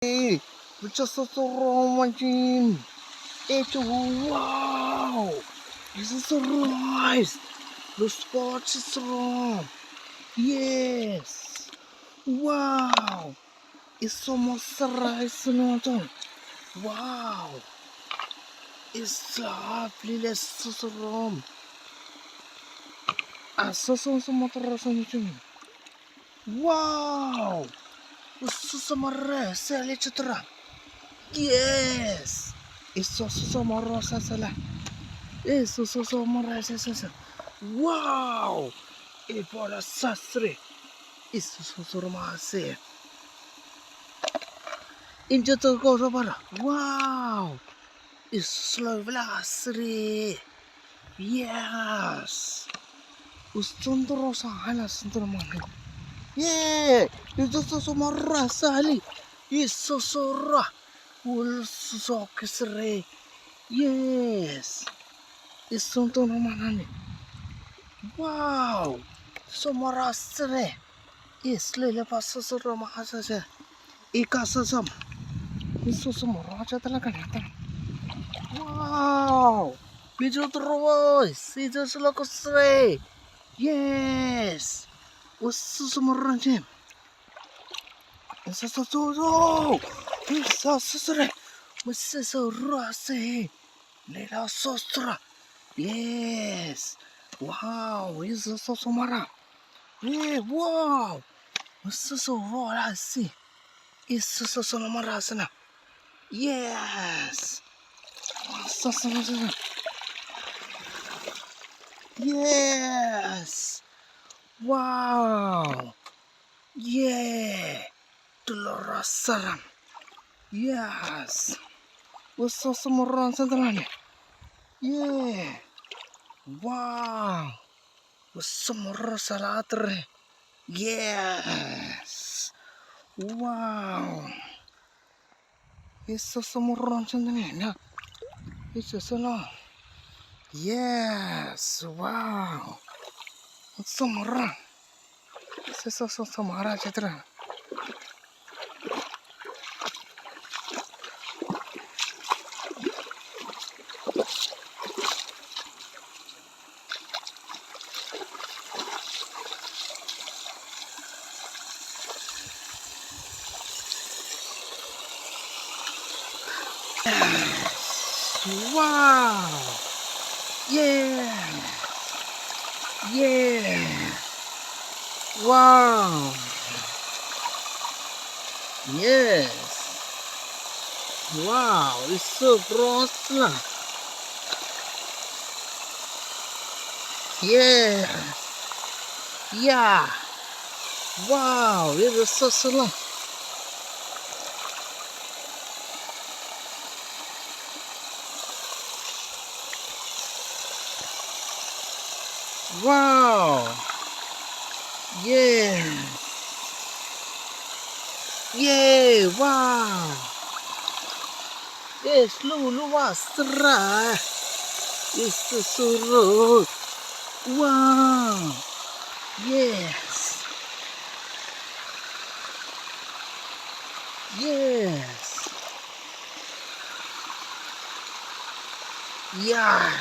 It's just so romantic. It's wow. This is so nice. The sports is wrong. Yes. Wow. It's so moisturized nonton. Wow. It's lovely. Let's so wrong. So moisturized. Wow. So moisturized. Yes. Isso morosa sala. Isso morosa sala. Wow. E para sastre. Isso romase. Injo to go para. Wow. Isso vlasre. Yes. Ustunto rosa hala sunto mane. Yeah. Itu morosa ali. Isso ra. Ul kisre. Yes. Isunto naman. Wow. Somorastre. Islele paso mahasa siya. Ikasasam. Isusumuraja talaga nito. Wow. Medyo trovois. Medyo sulakosre. Yes. Ususumuraja. Isasususo. Isasusre. Masisurase. Lera sostra. Yes. Wow. Isusumara. Yeah. Wow. Masusurase. Isusumarasana. Yes. Susumarasana. Yes. Wow. Yeah. Tularasaram. Yes. Ususumarasana. Yeah. Wow. Usumarasalatre. Yes. Wow. Isusumarasana. Isusuna. Yes. Wow. Sumara. Sumara chitra. Wow. Yeah. Yeah. Wow. Yes. Wow. It's so gross. Yeah. Yeah. Wow. It's so slow. Wow. Yeah. Yeah. Wow. Yes. Lulu wasra. It's so road. Wow. Yes. Yes. Yeah.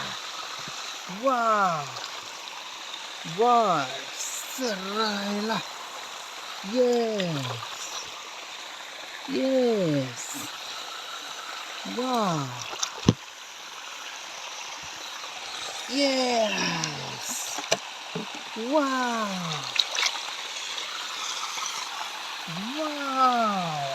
Wow. Wow. Serailah. Yes. Yes. Wow. Yes. Wow. Wow.